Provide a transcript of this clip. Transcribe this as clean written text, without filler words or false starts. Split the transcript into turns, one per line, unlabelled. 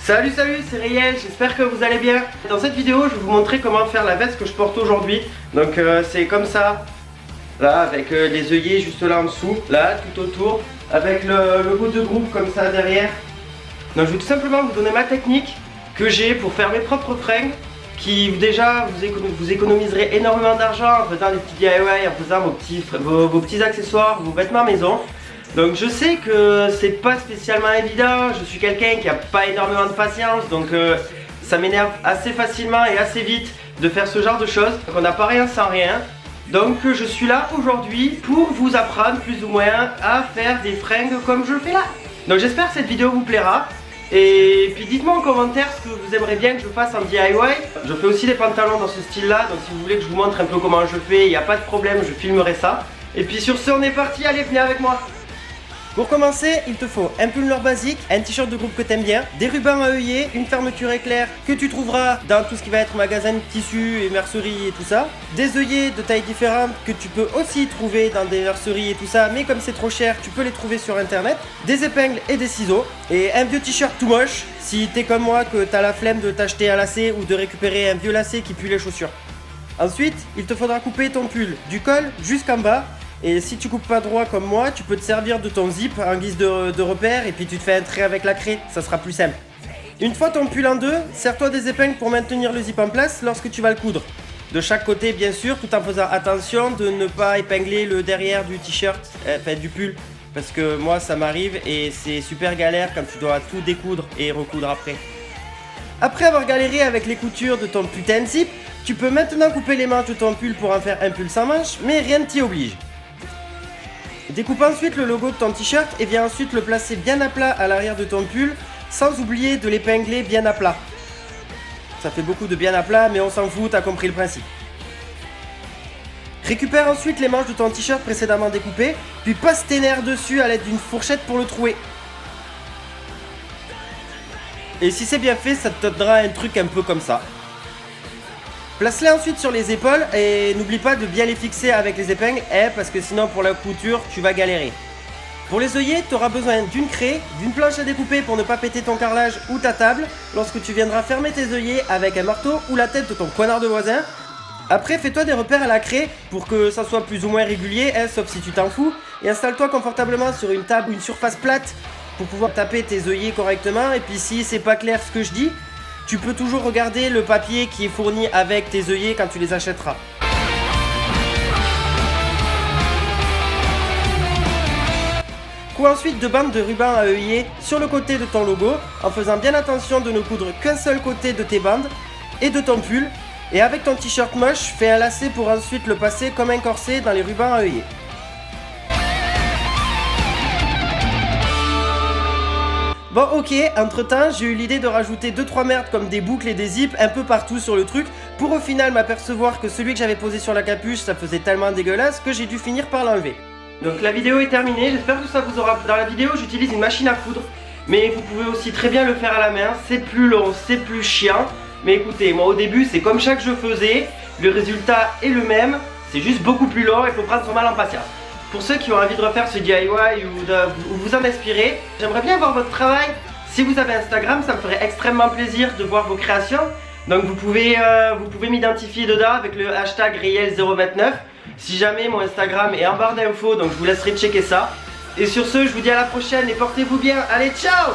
Salut, c'est Riel, j'espère que vous allez bien. Dans cette vidéo, je vais vous montrer comment faire la veste que je porte aujourd'hui. Donc c'est comme ça, là, avec les œillets juste là en dessous, là, tout autour, avec le logo de groupe comme ça derrière. Donc je vais tout simplement vous donner ma technique que j'ai pour faire mes propres fringues, qui déjà vous économiserez énormément d'argent en faisant des petits DIY, en faisant vos petits accessoires, vos vêtements maison. Donc je sais que c'est pas spécialement évident, je suis quelqu'un qui a pas énormément de patience, donc ça m'énerve assez facilement et assez vite de faire ce genre de choses. Donc on n'a pas rien sans rien. Donc je suis là aujourd'hui pour vous apprendre plus ou moins à faire des fringues comme je le fais là. Donc j'espère que cette vidéo vous plaira. Et puis dites-moi en commentaire ce que vous aimeriez bien que je fasse en DIY. Je fais aussi des pantalons dans ce style là, donc si vous voulez que je vous montre un peu comment je fais, il n'y a pas de problème, je filmerai ça. Et puis sur ce on est parti, allez venez avec moi. Pour commencer, il te faut un pull noir basique, un t-shirt de groupe que t'aimes bien, des rubans à œillets, une fermeture éclair que tu trouveras dans tout ce qui va être magasin de tissus et mercerie et tout ça, des œillets de tailles différentes que tu peux aussi trouver dans des merceries et tout ça, mais comme c'est trop cher, tu peux les trouver sur internet, des épingles et des ciseaux, et un vieux t-shirt tout moche, si t'es comme moi que t'as la flemme de t'acheter un lacet ou de récupérer un vieux lacet qui pue les chaussures. Ensuite, il te faudra couper ton pull du col jusqu'en bas. Et si tu coupes pas droit comme moi, tu peux te servir de ton zip en guise de repère et puis tu te fais un trait avec la craie, ça sera plus simple. Une fois ton pull en deux, serre-toi des épingles pour maintenir le zip en place lorsque tu vas le coudre. De chaque côté bien sûr, tout en faisant attention de ne pas épingler le derrière du t-shirt, enfin du pull. Parce que moi ça m'arrive et c'est super galère quand tu dois tout découdre et recoudre après. Après avoir galéré avec les coutures de ton putain de zip, tu peux maintenant couper les manches de ton pull pour en faire un pull sans manches, mais rien ne t'y oblige. Découpe ensuite le logo de ton t-shirt et viens ensuite le placer bien à plat à l'arrière de ton pull, sans oublier de l'épingler bien à plat. Ça fait beaucoup de bien à plat, mais on s'en fout, t'as compris le principe. Récupère ensuite les manches de ton t-shirt précédemment découpées, puis passe tes nerfs dessus à l'aide d'une fourchette pour le trouer. Et si c'est bien fait, ça te donnera un truc un peu comme ça. Place-les ensuite sur les épaules et n'oublie pas de bien les fixer avec les épingles, parce que sinon pour la couture, tu vas galérer. Pour les œillets, tu auras besoin d'une craie, d'une planche à découper pour ne pas péter ton carrelage ou ta table lorsque tu viendras fermer tes œillets avec un marteau ou la tête de ton connard de voisin. Après, fais-toi des repères à la craie pour que ça soit plus ou moins régulier, sauf si tu t'en fous, et installe-toi confortablement sur une table ou une surface plate pour pouvoir taper tes œillets correctement. Et puis si c'est pas clair ce que je dis, tu peux toujours regarder le papier qui est fourni avec tes œillets quand tu les achèteras. Couds ensuite deux bandes de ruban à œillets sur le côté de ton logo en faisant bien attention de ne coudre qu'un seul côté de tes bandes et de ton pull. Et avec ton t-shirt moche, fais un lacet pour ensuite le passer comme un corset dans les rubans à œillets. Bon ok, entre temps j'ai eu l'idée de rajouter 2-3 merdes comme des boucles et des zips un peu partout sur le truc pour au final m'apercevoir que celui que j'avais posé sur la capuche ça faisait tellement dégueulasse que j'ai dû finir par l'enlever. Donc la vidéo est terminée, j'espère que ça vous aura... Dans la vidéo j'utilise une machine à coudre, mais vous pouvez aussi très bien le faire à la main, c'est plus long, c'est plus chiant. Mais écoutez, moi au début c'est comme ça que je faisais, le résultat est le même, c'est juste beaucoup plus long, il faut prendre son mal en patience. Pour ceux qui ont envie de refaire ce DIY ou vous en inspirer, j'aimerais bien voir votre travail. Si vous avez Instagram, ça me ferait extrêmement plaisir de voir vos créations. Donc vous pouvez m'identifier dedans avec le hashtag Riel029. Si jamais mon Instagram est en barre d'infos, donc je vous laisserai checker ça. Et sur ce, je vous dis à la prochaine et portez-vous bien. Allez, ciao!